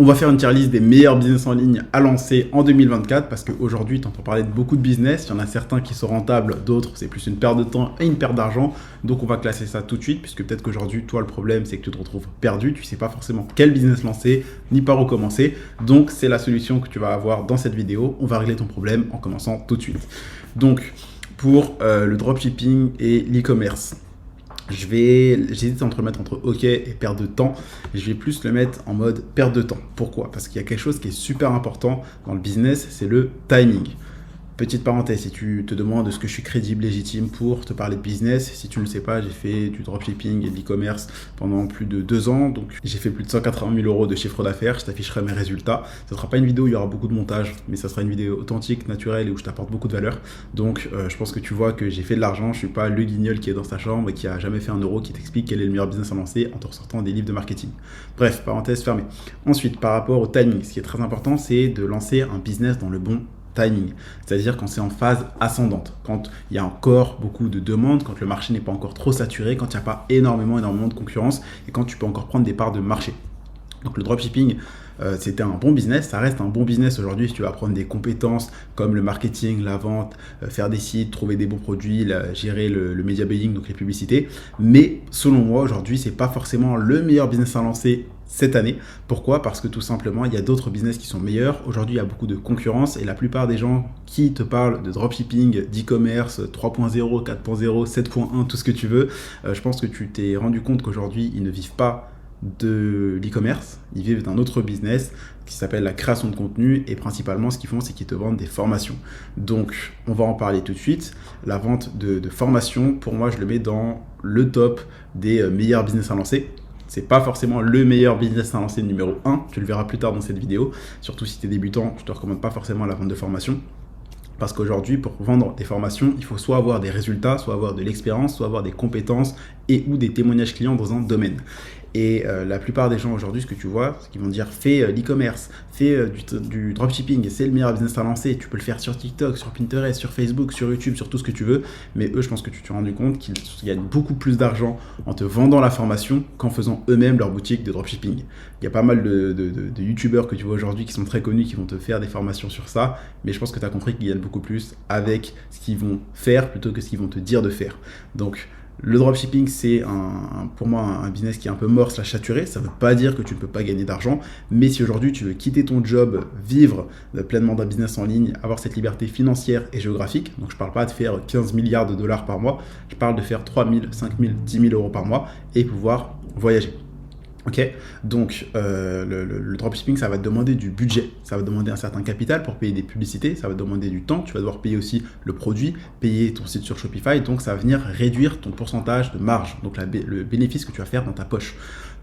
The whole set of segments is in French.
On va faire une tier list des meilleurs business en ligne à lancer en 2024 parce qu'aujourd'hui, tu entends parler de beaucoup de business. Il y en a certains qui sont rentables, d'autres, c'est plus une perte de temps et une perte d'argent. Donc, on va classer ça tout de suite puisque peut-être qu'aujourd'hui, toi, le problème, c'est que tu te retrouves perdu. Tu ne sais pas forcément quel business lancer ni par où commencer. Donc, c'est la solution que tu vas avoir dans cette vidéo. On va régler ton problème en commençant tout de suite. Donc, pour le dropshipping et l'e-commerce, j'hésite entre le mettre entre OK et perte de temps. Je vais plus le mettre en mode perte de temps. Pourquoi? Parce qu'il y a quelque chose qui est super important dans le business, c'est le timing. Petite parenthèse, si tu te demandes est-ce que je suis crédible, légitime pour te parler de business, si tu ne le sais pas, j'ai fait du dropshipping et de l'e-commerce pendant plus de 2 ans, donc j'ai fait plus de 180 000 € de chiffre d'affaires, je t'afficherai mes résultats. Ce ne sera pas une vidéo où il y aura beaucoup de montage, mais ça sera une vidéo authentique, naturelle et où je t'apporte beaucoup de valeur. Donc je pense que tu vois que j'ai fait de l'argent, je ne suis pas le guignol qui est dans sa chambre et qui a jamais fait un euro, qui t'explique quel est le meilleur business à lancer en te ressortant des livres de marketing. Bref, parenthèse fermée. Ensuite, par rapport au timing, ce qui est très important, c'est de lancer un business dans le bon timing, c'est-à-dire quand c'est en phase ascendante, quand il y a encore beaucoup de demandes, quand le marché n'est pas encore trop saturé, quand il n'y a pas énormément de concurrence et quand tu peux encore prendre des parts de marché. Donc le dropshipping, c'était un bon business, ça reste un bon business aujourd'hui si tu vas apprendre des compétences comme le marketing, la vente, faire des sites, trouver des bons produits, gérer le media buying, donc les publicités. Mais selon moi aujourd'hui, c'est pas forcément le meilleur business à lancer cette année. Pourquoi? Parce que tout simplement, il y a d'autres business qui sont meilleurs. Aujourd'hui, il y a beaucoup de concurrence et la plupart des gens qui te parlent de dropshipping, d'e-commerce, 3.0, 4.0, 7.1, tout ce que tu veux, je pense que tu t'es rendu compte qu'aujourd'hui, ils ne vivent pas de l'e-commerce, ils vivent d'un autre business qui s'appelle la création de contenu et principalement ce qu'ils font c'est qu'ils te vendent des formations. Donc on va en parler tout de suite. La vente de formation, pour moi je le mets dans le top des meilleurs business à lancer. C'est pas forcément le meilleur business à lancer numéro 1, tu le verras plus tard dans cette vidéo, surtout si tu es débutant, je te recommande pas forcément la vente de formation. Parce qu'aujourd'hui, pour vendre des formations, il faut soit avoir des résultats, soit avoir de l'expérience, soit avoir des compétences et ou des témoignages clients dans un domaine. Et la plupart des gens aujourd'hui, ce que tu vois, c'est qu'ils vont dire fais l'e-commerce, fais du dropshipping, c'est le meilleur business à lancer. Tu peux le faire sur TikTok, sur Pinterest, sur Facebook, sur YouTube, sur tout ce que tu veux. Mais eux, je pense que tu te rends compte qu'ils gagnent beaucoup plus d'argent en te vendant la formation qu'en faisant eux-mêmes leur boutique de dropshipping. Il y a pas mal de YouTubeurs que tu vois aujourd'hui qui sont très connus, qui vont te faire des formations sur ça. Mais je pense que tu as compris qu'ils gagnent beaucoup plus avec ce qu'ils vont faire plutôt que ce qu'ils vont te dire de faire. Donc, le dropshipping, c'est pour moi un business qui est un peu mort / saturé. Ça ne veut pas dire que tu ne peux pas gagner d'argent, mais si aujourd'hui tu veux quitter ton job, vivre pleinement d'un business en ligne, avoir cette liberté financière et géographique, donc je ne parle pas de faire 15 milliards de dollars par mois, je parle de faire 3 000, 5 000, 10 000 € par mois et pouvoir voyager. Ok, donc le dropshipping, ça va te demander du budget, ça va te demander un certain capital pour payer des publicités, ça va te demander du temps, tu vas devoir payer aussi le produit, payer ton site sur Shopify, donc ça va venir réduire ton pourcentage de marge, donc le bénéfice que tu vas faire dans ta poche.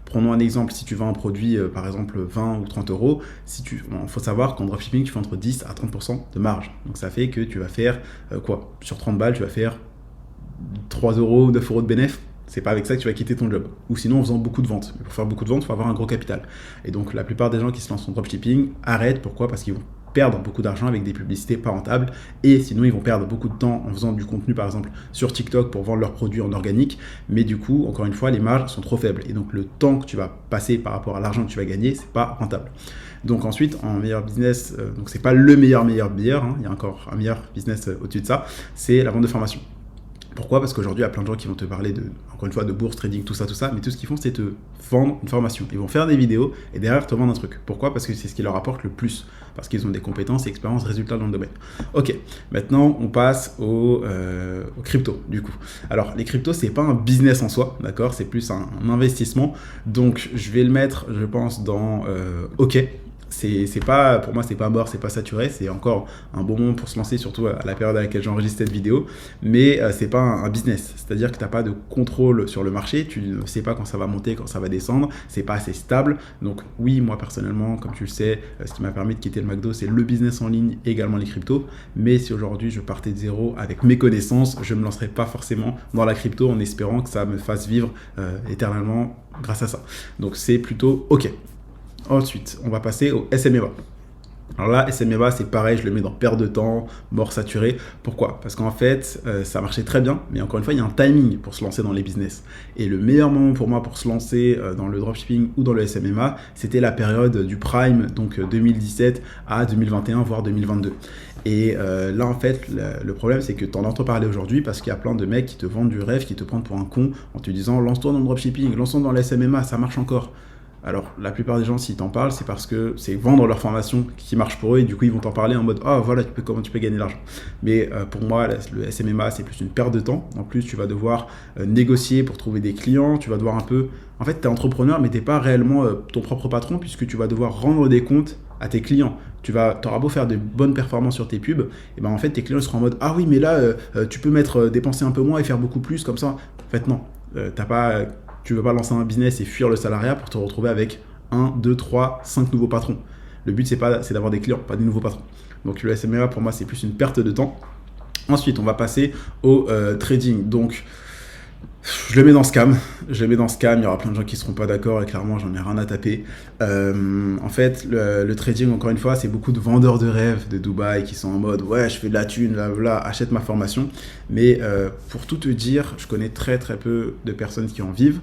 Prenons un exemple, si tu vends un produit, par exemple 20 ou 30 €, il faut savoir qu'en dropshipping, tu fais entre 10 à 30% de marge. Donc ça fait que tu vas faire sur 30 balles, tu vas faire 3 € ou 9 € de bénéfice. C'est pas avec ça que tu vas quitter ton job. Ou sinon en faisant beaucoup de ventes. Mais pour faire beaucoup de ventes, il faut avoir un gros capital. Et donc la plupart des gens qui se lancent en dropshipping arrêtent. Pourquoi? Parce qu'ils vont perdre beaucoup d'argent avec des publicités pas rentables. Et sinon, ils vont perdre beaucoup de temps en faisant du contenu, par exemple, sur TikTok pour vendre leurs produits en organique. Mais du coup, encore une fois, les marges sont trop faibles. Et donc le temps que tu vas passer par rapport à l'argent que tu vas gagner, c'est pas rentable. Donc ensuite, en meilleur business, donc c'est pas le meilleur, hein, il y a encore un meilleur business au-dessus de ça, c'est la vente de formation. Pourquoi? Parce qu'aujourd'hui, il y a plein de gens qui vont te parler encore une fois, de bourse, trading, tout ça, mais tout ce qu'ils font, c'est te vendre une formation. Ils vont faire des vidéos et derrière te vendre un truc. Pourquoi? Parce que c'est ce qui leur apporte le plus. Parce qu'ils ont des compétences, expériences, résultats dans le domaine. Ok, maintenant, on passe aux crypto, du coup. Alors, les cryptos, c'est pas un business en soi, d'accord? C'est plus un investissement. Donc, je vais le mettre, je pense, dans OK. Pour moi, c'est pas mort, c'est pas saturé, c'est encore un bon moment pour se lancer, surtout à la période à laquelle j'enregistre cette vidéo, mais c'est pas un business, c'est-à-dire que tu n'as pas de contrôle sur le marché, tu ne sais pas quand ça va monter, quand ça va descendre, c'est pas assez stable. Donc oui, moi personnellement, comme tu le sais, ce qui m'a permis de quitter le McDo, c'est le business en ligne, également les cryptos, mais si aujourd'hui je partais de zéro avec mes connaissances, je ne me lancerais pas forcément dans la crypto en espérant que ça me fasse vivre éternellement grâce à ça. Donc c'est plutôt OK. Ensuite, on va passer au SMMA. Alors là, SMMA, c'est pareil, je le mets dans perte de temps, mort saturé. Pourquoi? Parce qu'en fait, ça marchait très bien, mais encore une fois, il y a un timing pour se lancer dans les business. Et le meilleur moment pour moi pour se lancer dans le dropshipping ou dans le SMMA, c'était la période du prime, donc 2017 à 2021, voire 2022. Et là, en fait, le problème, c'est que tu en entends parler aujourd'hui parce qu'il y a plein de mecs qui te vendent du rêve, qui te prennent pour un con en te disant lance-toi dans le dropshipping, lance-toi dans le SMMA, ça marche encore. Alors, la plupart des gens, s'ils t'en parlent, c'est parce que c'est vendre leur formation qui marche pour eux et du coup, ils vont t'en parler en mode ah, voilà, comment tu peux gagner de l'argent. Mais pour moi, le SMMA, c'est plus une perte de temps. En plus, tu vas devoir négocier pour trouver des clients. Tu vas devoir un peu. En fait, tu es entrepreneur, mais tu n'es pas réellement ton propre patron puisque tu vas devoir rendre des comptes à tes clients. Tu auras beau faire de bonnes performances sur tes pubs, et ben en fait, tes clients ils seront en mode ah oui, mais là, tu peux dépenser un peu moins et faire beaucoup plus comme ça. En fait, non. Tu veux pas lancer un business et fuir le salariat pour te retrouver avec 1, 2, 3, 5 nouveaux patrons. Le but, c'est d'avoir des clients, pas des nouveaux patrons. Donc le SMMA, pour moi, c'est plus une perte de temps. Ensuite, on va passer au trading. Donc, je le mets dans Scam. Il y aura plein de gens qui ne seront pas d'accord et clairement, j'en ai rien à taper. En fait, le trading, encore une fois, c'est beaucoup de vendeurs de rêves de Dubaï qui sont en mode ouais, je fais de la thune, là, achète ma formation. Mais pour tout te dire, je connais très très peu de personnes qui en vivent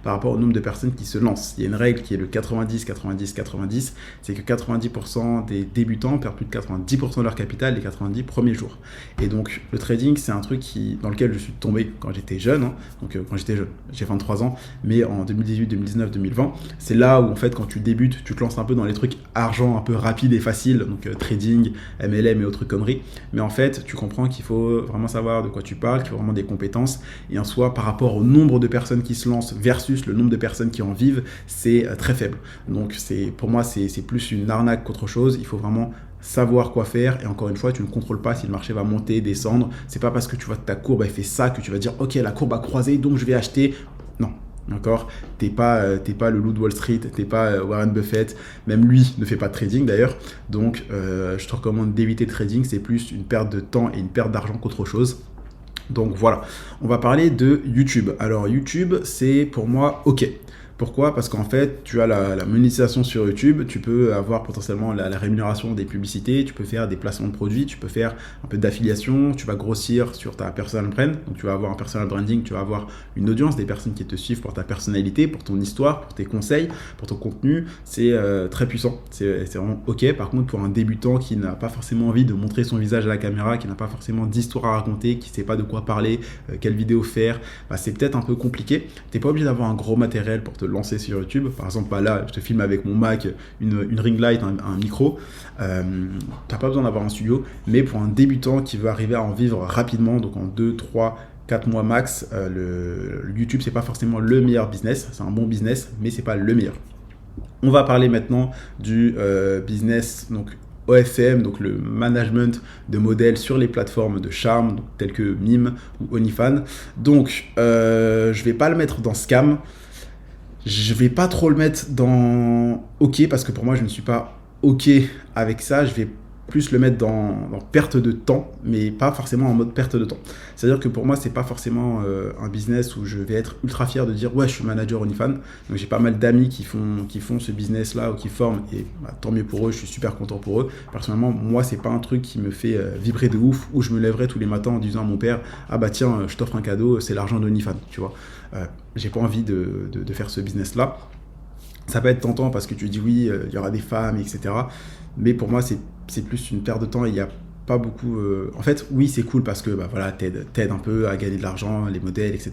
par rapport au nombre de personnes qui se lancent. Il y a une règle qui est le 90, 90, 90, c'est que 90% des débutants perdent plus de 90% de leur capital les 90 premiers jours. Et donc, le trading, c'est un truc dans lequel je suis tombé quand j'étais jeune. Donc, quand j'étais jeune, j'ai 23 ans, mais en 2018, 2019, 2020, c'est là où, en fait, quand tu débutes, tu te lances un peu dans les trucs argent un peu rapide et facile, donc trading, MLM et autres conneries. Mais en fait, tu comprends qu'il faut vraiment savoir de quoi tu parles, qu'il faut vraiment des compétences. Et en soi, par rapport au nombre de personnes qui se lancent versus le nombre de personnes qui en vivent, c'est très faible. Donc pour moi, c'est plus une arnaque qu'autre chose. Il faut vraiment savoir quoi faire et encore une fois, tu ne contrôles pas si le marché va monter, descendre. C'est pas parce que tu vois que ta courbe elle fait ça que tu vas dire ok, la courbe a croisé donc je vais acheter. Non. D'accord, t'es pas le loup de Wall Street, t'es pas Warren Buffett, même lui ne fait pas de trading d'ailleurs, donc je te recommande d'éviter le trading, c'est plus une perte de temps et une perte d'argent qu'autre chose. Donc voilà, on va parler de YouTube. Alors YouTube, c'est pour moi ok. Pourquoi? Parce qu'en fait, tu as la monétisation sur YouTube, tu peux avoir potentiellement la rémunération des publicités, tu peux faire des placements de produits, tu peux faire un peu d'affiliation, tu vas grossir sur ta personal brand, donc tu vas avoir un personal branding, tu vas avoir une audience, des personnes qui te suivent pour ta personnalité, pour ton histoire, pour tes conseils, pour ton contenu, c'est très puissant, c'est vraiment ok. Par contre, pour un débutant qui n'a pas forcément envie de montrer son visage à la caméra, qui n'a pas forcément d'histoire à raconter, qui ne sait pas de quoi parler, quelle vidéo faire, bah, c'est peut-être un peu compliqué. Tu n'es pas obligé d'avoir un gros matériel pour te lancer sur YouTube. Par exemple, là, je te filme avec mon Mac, une ring light, un micro. Tu n'as pas besoin d'avoir un studio, mais pour un débutant qui veut arriver à en vivre rapidement, donc en 2, 3, 4 mois max, le YouTube, c'est pas forcément le meilleur business. C'est un bon business, mais c'est pas le meilleur. On va parler maintenant du business, donc OFM, donc le management de modèles sur les plateformes de charme, donc, telles que Mime ou OnlyFans. Donc, je vais pas le mettre dans Scam. Je vais pas trop le mettre dans OK parce que pour moi je ne suis pas OK avec ça. Je vais plus le mettre dans perte de temps, mais pas forcément en mode perte de temps. C'est-à-dire que pour moi, c'est pas forcément un business où je vais être ultra fier de dire ouais, je suis manager OnlyFans. Donc j'ai pas mal d'amis qui font ce business-là ou qui forment et bah, tant mieux pour eux, je suis super content pour eux. Personnellement, moi, c'est pas un truc qui me fait vibrer de ouf où je me lèverais tous les matins en disant à mon père ah bah tiens, je t'offre un cadeau, c'est l'argent d'OnlyFans, tu vois. J'ai pas envie de faire ce business-là. Ça peut être tentant parce que tu dis oui, il y aura des femmes, etc. Mais pour moi, c'est plus une perte de temps et il n'y a pas beaucoup... En fait, oui, c'est cool parce que bah, voilà, t'aides un peu à gagner de l'argent, les modèles, etc.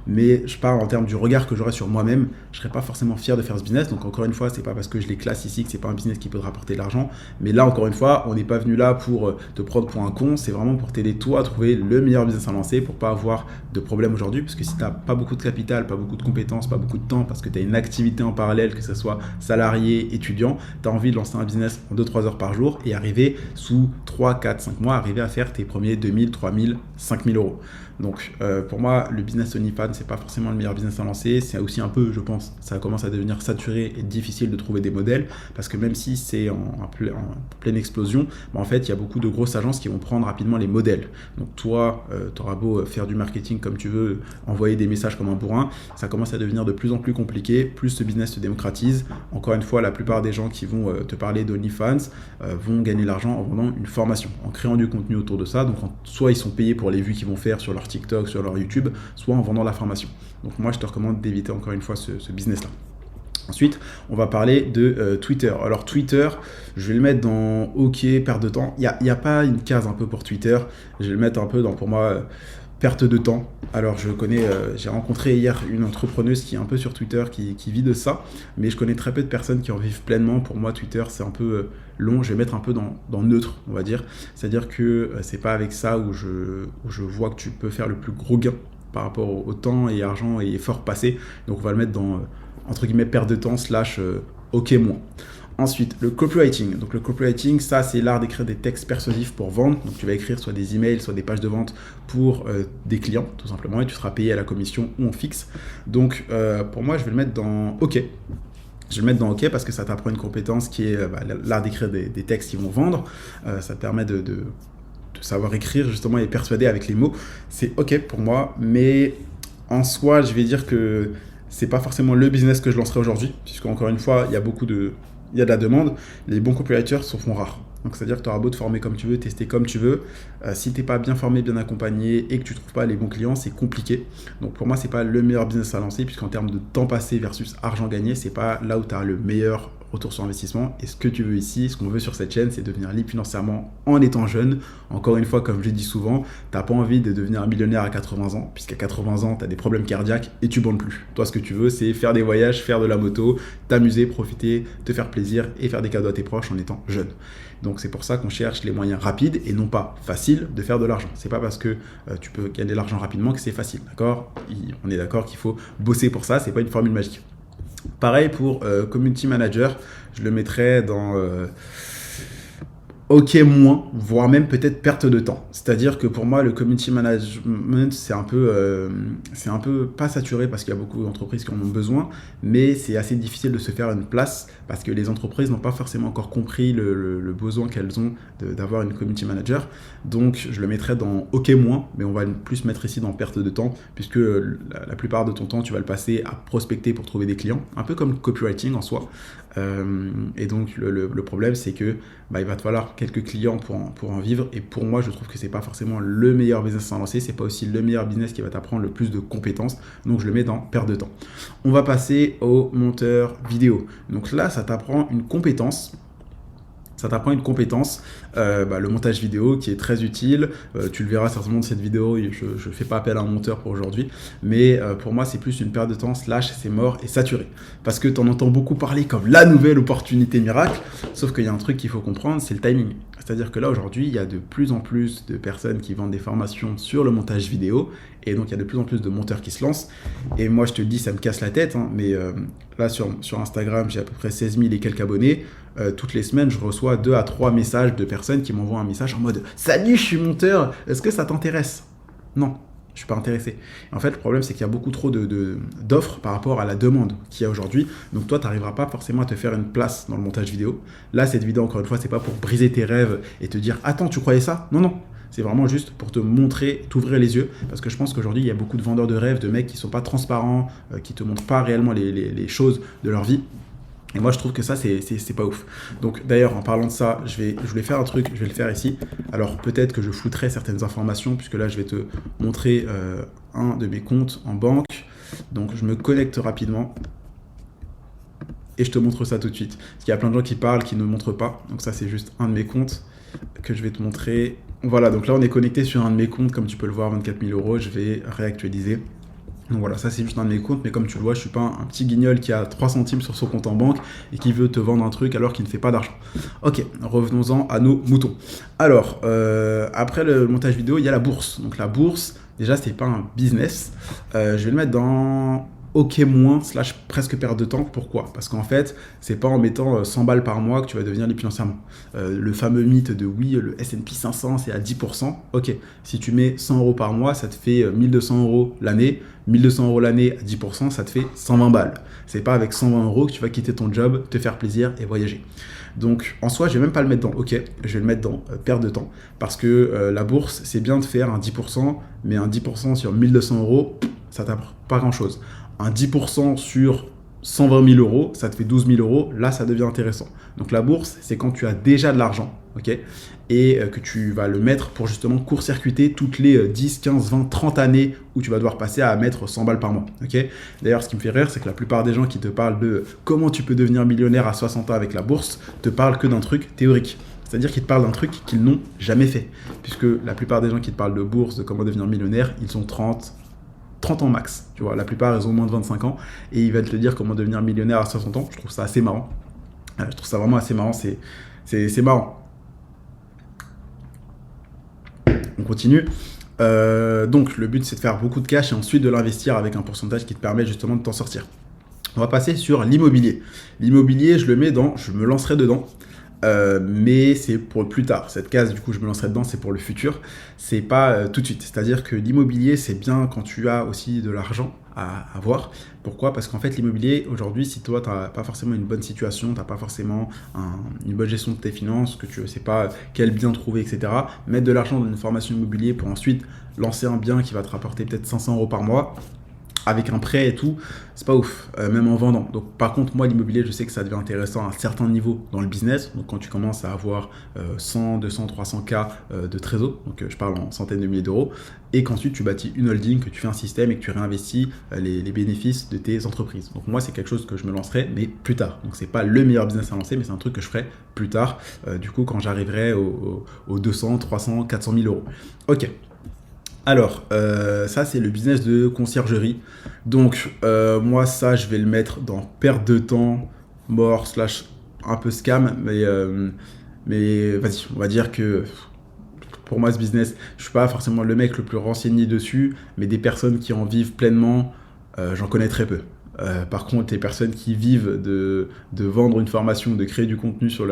Mais je parle en termes du regard que j'aurais sur moi-même. Je ne serais pas forcément fier de faire ce business. Donc encore une fois, c'est pas parce que je les classe ici que c'est pas un business qui peut te rapporter de l'argent. Mais là, encore une fois, on n'est pas venu là pour te prendre pour un con. C'est vraiment pour t'aider toi à trouver le meilleur business à lancer pour pas avoir de problème aujourd'hui. Parce que si tu n'as pas beaucoup de capital, pas beaucoup de compétences, pas beaucoup de temps, parce que tu as une activité en parallèle, que ce soit salarié, étudiant, tu as envie de lancer un business en 2-3 heures par jour et arriver sous 3, 4, 4-5 mois, arriver à faire tes premiers 2000, 3000, 5000 euros. Donc pour moi, le business OnlyFans, c'est pas forcément le meilleur business à lancer. C'est aussi un peu, je pense, ça commence à devenir saturé et difficile de trouver des modèles parce que même si c'est en pleine explosion, en fait, il y a beaucoup de grosses agences qui vont prendre rapidement les modèles. Donc toi, tu auras beau faire du marketing comme tu veux, envoyer des messages comme un bourrin, ça commence à devenir de plus en plus compliqué, plus ce business se démocratise. Encore une fois, la plupart des gens qui vont te parler d'OnlyFans vont gagner de l'argent en vendant une formation, en créant du contenu autour de ça. Donc soit ils sont payés pour les vues qu'ils vont faire sur leur TikTok, sur leur YouTube, soit en vendant la formation. Donc moi, je te recommande d'éviter encore une fois ce business-là. Ensuite, on va parler de Twitter. Alors Twitter, je vais le mettre dans OK, perte de temps. Il n'y a pas une case un peu pour Twitter. Je vais le mettre un peu dans, pour moi, perte de temps. Alors j'ai rencontré hier une entrepreneuse qui est un peu sur Twitter, qui vit de ça, mais je connais très peu de personnes qui en vivent pleinement. Pour moi, Twitter, c'est un peu long. Je vais mettre un peu dans neutre, on va dire. C'est-à-dire que c'est pas avec ça où je vois que tu peux faire le plus gros gain par rapport au temps et argent et effort passé. Donc on va le mettre dans entre guillemets perte de temps / OK moins. Ensuite, le copywriting. Donc le copywriting, ça c'est l'art d'écrire des textes persuasifs pour vendre. Donc tu vas écrire soit des emails, soit des pages de vente pour des clients, tout simplement, et tu seras payé à la commission ou en fixe. Donc pour moi, je vais le mettre dans OK. Je vais le mettre dans OK parce que ça t'apprend une compétence qui est l'art d'écrire des textes qui vont vendre. Ça te permet de savoir écrire justement et persuader avec les mots. C'est OK pour moi, mais en soi, je vais dire que c'est pas forcément le business que je lancerai aujourd'hui, puisque encore une fois, il y a de la demande. Les bons copywriters se font rares. Donc c'est-à-dire que tu auras beau te former comme tu veux, tester comme tu veux. Si tu n'es pas bien formé, bien accompagné et que tu ne trouves pas les bons clients, c'est compliqué. Donc pour moi, c'est pas le meilleur business à lancer, puisqu'en termes de temps passé versus argent gagné, c'est pas là où tu as le meilleur retour sur investissement. Et ce que tu veux ici, ce qu'on veut sur cette chaîne, c'est devenir libre financièrement en étant jeune. Encore une fois, comme je dis souvent, tu n'as pas envie de devenir un millionnaire à 80 ans, puisqu'à 80 ans, tu as des problèmes cardiaques et tu bandes plus. Toi, ce que tu veux, c'est faire des voyages, faire de la moto, t'amuser, profiter, te faire plaisir et faire des cadeaux à tes proches en étant jeune. Donc c'est pour ça qu'on cherche les moyens rapides et non pas faciles de faire de l'argent. C'est pas parce que tu peux gagner de l'argent rapidement que c'est facile, d'accord ? On est d'accord qu'il faut bosser pour ça, c'est pas une formule magique. Pareil pour community manager, je le mettrais dans OK moins, voire même peut-être perte de temps. C'est-à-dire que pour moi, le community management, c'est un peu pas saturé parce qu'il y a beaucoup d'entreprises qui en ont besoin, mais c'est assez difficile de se faire une place parce que les entreprises n'ont pas forcément encore compris le besoin qu'elles ont d'avoir une community manager. Donc, je le mettrais dans OK moins, mais on va plus mettre ici dans perte de temps puisque la plupart de ton temps, tu vas le passer à prospecter pour trouver des clients, un peu comme le copywriting en soi. Et donc, le problème, c'est que il va te falloir quelques clients pour en vivre. Et pour moi, je trouve que c'est pas forcément le meilleur business à lancer. C'est pas aussi le meilleur business qui va t'apprendre le plus de compétences. Donc, je le mets dans perte de temps. On va passer au monteur vidéo. Donc là, ça t'apprend une compétence. Le montage vidéo qui est très utile. Tu le verras certainement dans cette vidéo, je ne fais pas appel à un monteur pour aujourd'hui, mais pour moi c'est plus une perte de temps / c'est mort et saturé. Parce que tu en entends beaucoup parler comme la nouvelle opportunité miracle, sauf qu'il y a un truc qu'il faut comprendre, c'est le timing. C'est-à-dire que là aujourd'hui, il y a de plus en plus de personnes qui vendent des formations sur le montage vidéo, et donc il y a de plus en plus de monteurs qui se lancent. Et moi je te le dis, ça me casse la tête, mais là sur Instagram, j'ai à peu près 16 000 et quelques abonnés. Toutes les semaines, je reçois 2 à 3 messages de personnes qui m'envoient un message en mode « Salut, je suis monteur, est-ce que ça t'intéresse ?» Non, je ne suis pas intéressé. En fait, le problème, c'est qu'il y a beaucoup trop d'offres par rapport à la demande qu'il y a aujourd'hui. Donc toi, tu n'arriveras pas forcément à te faire une place dans le montage vidéo. Là, cette vidéo, encore une fois, c'est pas pour briser tes rêves et te dire « Attends, tu croyais ça ?» Non, non. C'est vraiment juste pour te montrer, t'ouvrir les yeux. Parce que je pense qu'aujourd'hui, il y a beaucoup de vendeurs de rêves, de mecs qui ne sont pas transparents, qui ne te montrent pas réellement les choses de leur vie. Et moi, je trouve que ça, c'est pas ouf. Donc, d'ailleurs, en parlant de ça, je voulais faire un truc, je vais le faire ici. Alors, peut-être que je flouterai certaines informations, puisque là, je vais te montrer un de mes comptes en banque. Donc, je me connecte rapidement et je te montre ça tout de suite. Parce qu'il y a plein de gens qui parlent, qui ne montrent pas. Donc, ça, c'est juste un de mes comptes que je vais te montrer. Voilà, donc là, on est connecté sur un de mes comptes. Comme tu peux le voir, 24 000 €. Je vais réactualiser. Donc voilà, ça c'est juste un de mes comptes, mais comme tu le vois, je suis pas un petit guignol qui a 3 centimes sur son compte en banque et qui veut te vendre un truc alors qu'il ne fait pas d'argent. Ok, revenons-en à nos moutons. Alors, après le montage vidéo, il y a la bourse. Donc la bourse, déjà, c'est pas un business. Je vais le mettre dans ok moins slash presque perte de temps. Pourquoi? Parce qu'en fait, c'est pas en mettant 100 balles par mois que tu vas devenir libre financièrement. Le fameux mythe de oui, le S&P 500 c'est à 10%. Ok, si tu mets 100 euros par mois, ça te fait 1200 euros l'année. 1200 euros l'année à 10%, ça te fait 120 balles. C'est pas avec 120 euros que tu vas quitter ton job, te faire plaisir et voyager. Donc en soi, je vais même pas le mettre dans ok, je vais le mettre dans perte de temps. Parce que la bourse, c'est bien de faire un 10%, mais un 10% sur 1200 euros, ça t'apporte pas grand chose. Un 10% sur 120 000 euros, ça te fait 12 000 euros, là ça devient intéressant. Donc la bourse, c'est quand tu as déjà de l'argent, ok, et que tu vas le mettre pour justement court-circuiter toutes les 10, 15, 20, 30 années où tu vas devoir passer à mettre 100 balles par mois, ok. D'ailleurs, ce qui me fait rire, c'est que la plupart des gens qui te parlent de comment tu peux devenir millionnaire à 60 ans avec la bourse, te parlent que d'un truc théorique. C'est-à-dire qu'ils te parlent d'un truc qu'ils n'ont jamais fait. Puisque la plupart des gens qui te parlent de bourse, de comment devenir millionnaire, ils ont 30 ans max. Tu vois, la plupart, ils ont moins de 25 ans et ils veulent te dire comment devenir millionnaire à 60 ans. Je trouve ça assez marrant. Je trouve ça vraiment assez marrant. C'est marrant. On continue. Donc, le but, c'est de faire beaucoup de cash et ensuite de l'investir avec un pourcentage qui te permet justement de t'en sortir. On va passer sur l'immobilier. L'immobilier, je me lancerai dedans. Mais c'est pour plus tard. Cette case, du coup, je me lancerai dedans, c'est pour le futur. C'est pas tout de suite. C'est-à-dire que l'immobilier, c'est bien quand tu as aussi de l'argent à avoir. Pourquoi? Parce qu'en fait, l'immobilier, aujourd'hui, si toi, tu n'as pas forcément une bonne situation, tu n'as pas forcément une bonne gestion de tes finances, que tu ne sais pas quel bien trouver, etc., mettre de l'argent dans une formation immobilier pour ensuite lancer un bien qui va te rapporter peut-être 500 euros par mois, avec un prêt et tout, c'est pas ouf, même en vendant. Donc par contre, moi, l'immobilier, je sais que ça devient intéressant à un certain niveau dans le business. Donc quand tu commences à avoir 100, 200, 300 k de trésor, donc je parle en centaines de milliers d'euros, et qu'ensuite tu bâtis une holding, que tu fais un système et que tu réinvestis les bénéfices de tes entreprises. Donc moi, c'est quelque chose que je me lancerai, mais plus tard. Donc c'est pas le meilleur business à lancer, mais c'est un truc que je ferai plus tard, du coup, quand j'arriverai aux 200, 300, 400 000 euros. Ok. Alors, ça, c'est le business de conciergerie. Donc, moi, ça, je vais le mettre dans perte de temps, mort, slash un peu scam. Mais vas-y, on va dire que pour moi, ce business, je ne suis pas forcément le mec le plus renseigné dessus, mais des personnes qui en vivent pleinement, j'en connais très peu. Par contre, les personnes qui vivent de vendre une formation, de créer du contenu sur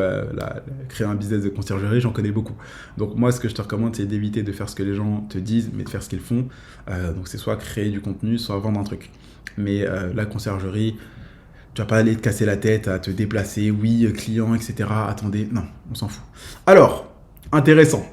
créer un business de conciergerie, j'en connais beaucoup. Donc moi, ce que je te recommande, c'est d'éviter de faire ce que les gens te disent, mais de faire ce qu'ils font. Donc c'est soit créer du contenu, soit vendre un truc. Mais la conciergerie, tu vas pas aller te casser la tête à te déplacer, oui, client, etc. Attendez, non, on s'en fout. Alors, intéressant,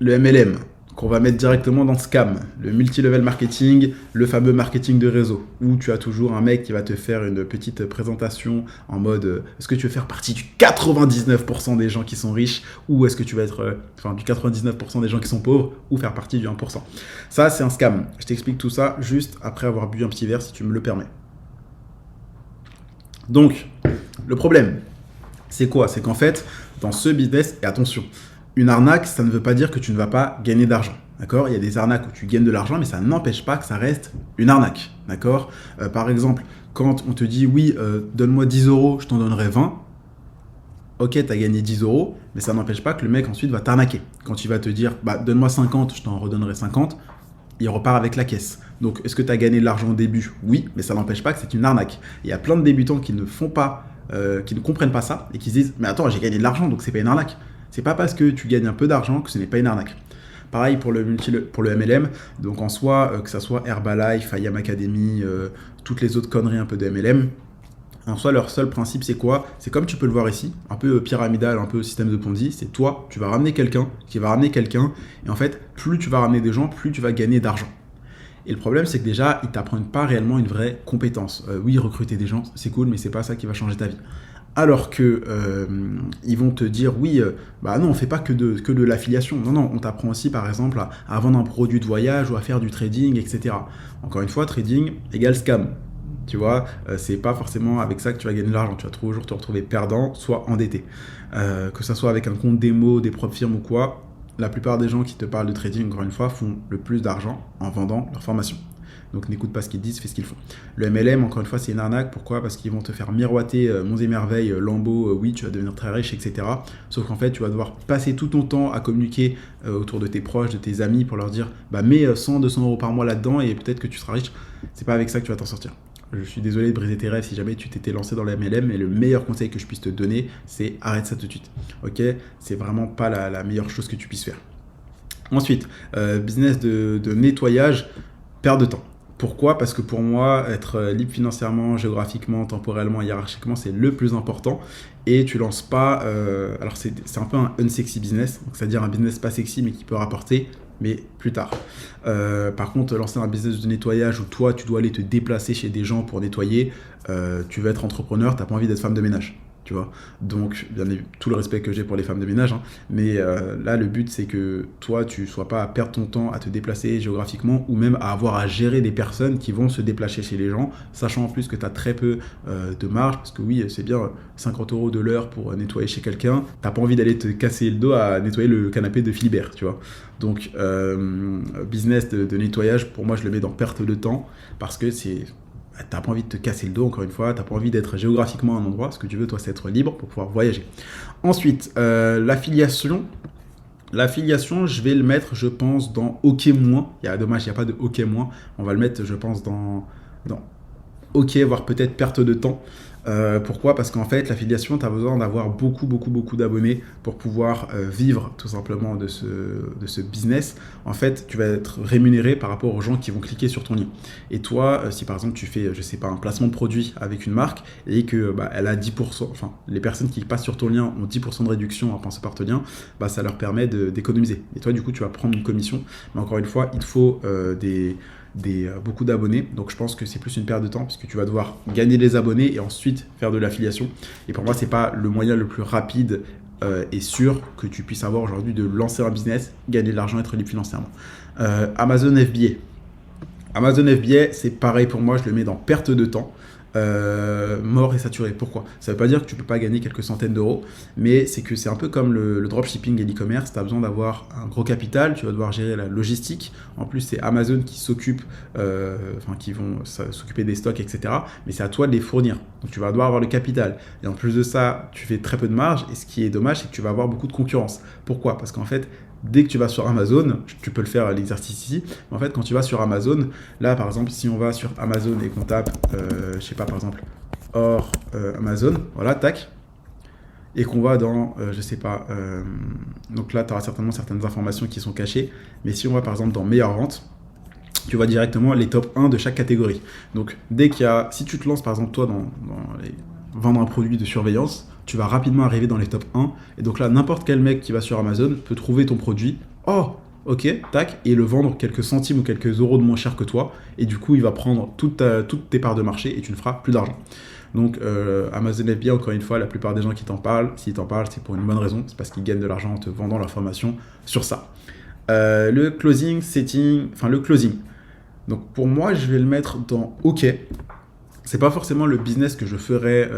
le MLM. Qu'on va mettre directement dans Scam, le multi-level marketing, le fameux marketing de réseau, où tu as toujours un mec qui va te faire une petite présentation en mode est-ce que tu veux faire partie du 99% des gens qui sont riches, ou est-ce que tu vas être du 99% des gens qui sont pauvres, ou faire partie du 1%. Ça, c'est un scam. Je t'explique tout ça juste après avoir bu un petit verre, si tu me le permets. Donc, le problème, c'est quoi? C'est qu'en fait, dans ce business, et attention, une arnaque, ça ne veut pas dire que tu ne vas pas gagner d'argent, d'accord? Il y a des arnaques où tu gagnes de l'argent, mais ça n'empêche pas que ça reste une arnaque, d'accord? Par exemple, quand on te dit, oui, donne-moi 10 euros, je t'en donnerai 20, ok, tu as gagné 10 euros, mais ça n'empêche pas que le mec ensuite va t'arnaquer. Quand il va te dire, bah, donne-moi 50, je t'en redonnerai 50, il repart avec la caisse. Donc, est-ce que tu as gagné de l'argent au début? Oui, mais ça n'empêche pas que c'est une arnaque. Il y a plein de débutants qui ne font pas, qui ne comprennent pas ça, et qui se disent, mais attends, j'ai gagné de l'argent, donc c'est pas une arnaque. C'est pas parce que tu gagnes un peu d'argent que ce n'est pas une arnaque. Pareil pour le MLM, donc en soi, que ça soit Herbalife, IAM Academy, toutes les autres conneries un peu de MLM, en soi, leur seul principe, c'est quoi? C'est comme tu peux le voir ici, un peu pyramidal, un peu système de Ponzi, c'est toi, tu vas ramener quelqu'un, qui va ramener quelqu'un, et en fait, plus tu vas ramener des gens, plus tu vas gagner d'argent. Et le problème, c'est que déjà, ils t'apprennent pas réellement une vraie compétence. Oui, recruter des gens, c'est cool, mais c'est pas ça qui va changer ta vie. Alors que ils vont te dire oui, bah non, on fait pas que de l'affiliation. Non, on t'apprend aussi par exemple à vendre un produit de voyage ou à faire du trading, etc. Encore une fois, trading égale scam. Tu vois, c'est pas forcément avec ça que tu vas gagner de l'argent. Tu vas toujours te retrouver perdant, soit endetté. Que ça soit avec un compte démo, des propres firmes ou quoi, la plupart des gens qui te parlent de trading, encore une fois, font le plus d'argent en vendant leur formation. Donc n'écoute pas ce qu'ils disent, fais ce qu'ils font. Le MLM, encore une fois, c'est une arnaque. Pourquoi? Parce qu'ils vont te faire miroiter monts et merveilles, Lambeau, oui, tu vas devenir très riche, etc. Sauf qu'en fait, tu vas devoir passer tout ton temps à communiquer autour de tes proches, de tes amis, pour leur dire, bah mets 100, 200 euros par mois là-dedans et peut-être que tu seras riche. C'est pas avec ça que tu vas t'en sortir. je suis désolé de briser tes rêves si jamais tu t'étais lancé dans la MLM, mais le meilleur conseil que je puisse te donner, c'est arrête ça tout de suite. Ok, c'est vraiment pas la meilleure chose que tu puisses faire. Ensuite, business de nettoyage, perte de temps. Pourquoi? Parce que pour moi, être libre financièrement, géographiquement, temporellement, hiérarchiquement, c'est le plus important. Et tu lances pas... alors c'est un peu un unsexy business, c'est-à-dire un business pas sexy mais qui peut rapporter, mais plus tard. Par contre, lancer un business de nettoyage où toi, tu dois aller te déplacer chez des gens pour nettoyer, tu veux être entrepreneur, tu n'as pas envie d'être femme de ménage. Tu vois, donc bien évidemment, tout le respect que j'ai pour les femmes de ménage, hein, mais là le but c'est que toi tu sois pas à perdre ton temps à te déplacer géographiquement ou même à avoir à gérer des personnes qui vont se déplacer chez les gens, sachant en plus que tu as très peu de marge, parce que oui c'est bien 50 € de l'heure pour nettoyer chez quelqu'un, t'as pas envie d'aller te casser le dos à nettoyer le canapé de Philibert, tu vois. Donc business de nettoyage, pour moi je le mets dans perte de temps, parce que t'as pas envie de te casser le dos, encore une fois, t'as pas envie d'être géographiquement à un endroit, ce que tu veux, toi, c'est être libre pour pouvoir voyager. Ensuite, l'affiliation. L'affiliation, je vais le mettre, je pense, dans OK-. Dommage, il n'y a pas de OK-. On va le mettre, je pense, dans OK, voire peut-être perte de temps. Pourquoi? Parce qu'en fait, l'affiliation, tu as besoin d'avoir beaucoup d'abonnés pour pouvoir vivre tout simplement de ce business. En fait, tu vas être rémunéré par rapport aux gens qui vont cliquer sur ton lien. Et toi, si par exemple tu fais, je sais pas, un placement de produit avec une marque et que elle a 10%, enfin les personnes qui passent sur ton lien ont 10% de réduction en passant par ton lien, ça leur permet d'économiser. Et toi, du coup, tu vas prendre une commission. Mais encore une fois, il te faut beaucoup d'abonnés, donc je pense que c'est plus une perte de temps parce que tu vas devoir gagner des abonnés et ensuite faire de l'affiliation, et pour moi c'est pas le moyen le plus rapide et sûr que tu puisses avoir aujourd'hui de lancer un business, gagner de l'argent, être libre financièrement. Amazon FBA, c'est pareil pour moi, je le mets dans perte de temps. Mort et saturé. Pourquoi? Ça veut pas dire que tu peux pas gagner quelques centaines d'euros, mais c'est que c'est un peu comme le dropshipping et l'e-commerce. Tu as besoin d'avoir un gros capital, tu vas devoir gérer la logistique. En plus, c'est Amazon qui s'occupe, qui vont s'occuper des stocks, etc. Mais c'est à toi de les fournir. Donc tu vas devoir avoir le capital. Et en plus de ça, tu fais très peu de marge. Et ce qui est dommage, c'est que tu vas avoir beaucoup de concurrence. Pourquoi? Parce qu'en fait, dès que tu vas sur Amazon, tu peux le faire l'exercice ici, mais en fait quand tu vas sur Amazon, là par exemple si on va sur Amazon et qu'on tape, je sais pas par exemple, Amazon, voilà, tac, et qu'on va dans, je sais pas, donc là tu auras certainement certaines informations qui sont cachées, mais si on va par exemple dans meilleures ventes, tu vois directement les top 1 de chaque catégorie. Donc dès qu'il y a, si tu te lances par exemple toi dans vendre un produit de surveillance, tu vas rapidement arriver dans les top 1. Et donc là, n'importe quel mec qui va sur Amazon peut trouver ton produit. Oh, ok, tac, et le vendre quelques centimes ou quelques euros de moins cher que toi. Et du coup, il va prendre toutes tes parts de marché et tu ne feras plus d'argent. Donc Amazon FBA, encore une fois, la plupart des gens qui t'en parlent, s'ils t'en parlent, c'est pour une bonne raison. C'est parce qu'ils gagnent de l'argent en te vendant leur formation sur ça. Le closing, le closing. Donc pour moi, je vais le mettre dans OK. C'est pas forcément le business que je ferais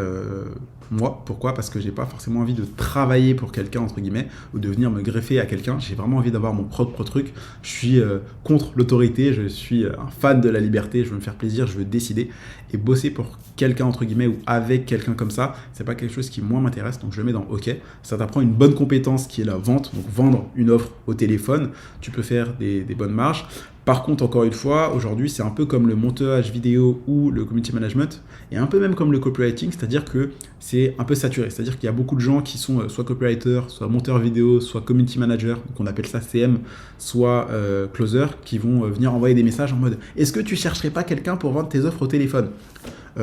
moi. Pourquoi? Parce que j'ai pas forcément envie de travailler pour quelqu'un, entre guillemets, ou de venir me greffer à quelqu'un. J'ai vraiment envie d'avoir mon propre truc. Je suis contre l'autorité, je suis un fan de la liberté, je veux me faire plaisir, je veux décider. Et bosser pour quelqu'un, entre guillemets, ou avec quelqu'un comme ça, c'est pas quelque chose qui, moi, m'intéresse. Donc je le mets dans OK. Ça t'apprend une bonne compétence qui est la vente. Donc vendre une offre au téléphone, tu peux faire des bonnes marges. Par contre, encore une fois, aujourd'hui, c'est un peu comme le montage vidéo ou le community management, et un peu même comme le copywriting, c'est-à-dire que c'est un peu saturé. C'est-à-dire qu'il y a beaucoup de gens qui sont soit copywriter, soit monteur vidéo, soit community manager, donc on appelle ça CM, soit closer, qui vont venir envoyer des messages en mode « Est-ce que tu chercherais pas quelqu'un pour vendre tes offres au téléphone ?»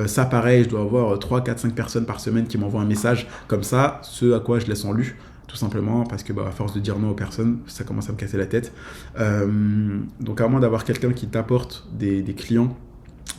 Ça, pareil, je dois avoir 3, 4, 5 personnes par semaine qui m'envoient un message comme ça, ce à quoi je laisse en lu. Tout simplement parce que à force de dire non aux personnes, ça commence à me casser la tête. Donc à moins d'avoir quelqu'un qui t'apporte des clients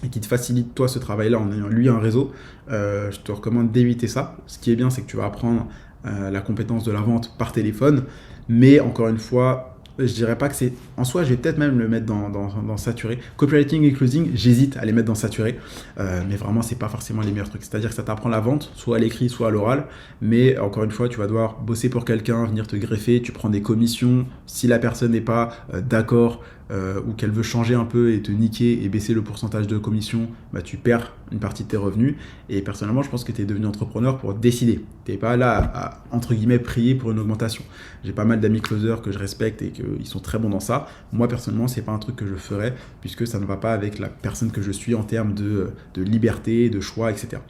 et qui te facilite toi ce travail-là en ayant lui un réseau, je te recommande d'éviter ça. Ce qui est bien, c'est que tu vas apprendre la compétence de la vente par téléphone, mais encore une fois, je dirais pas que c'est... En soi, je vais peut-être même le mettre dans saturé. Copywriting et closing, j'hésite à les mettre dans saturé. Mais vraiment, c'est pas forcément les meilleurs trucs. C'est-à-dire que ça t'apprend la vente, soit à l'écrit, soit à l'oral. Mais encore une fois, tu vas devoir bosser pour quelqu'un, venir te greffer. Tu prends des commissions. Si la personne n'est pas d'accord ou qu'elle veut changer un peu et te niquer et baisser le pourcentage de commission, bah, tu perds une partie de tes revenus. Et personnellement, je pense que tu es devenu entrepreneur pour décider. Tu n'es pas là à, entre guillemets, prier pour une augmentation. J'ai pas mal d'amis closers que je respecte et qu'ils sont très bons dans ça. Moi, personnellement, c'est pas un truc que je ferais puisque ça ne va pas avec la personne que je suis en termes de liberté, de choix, etc.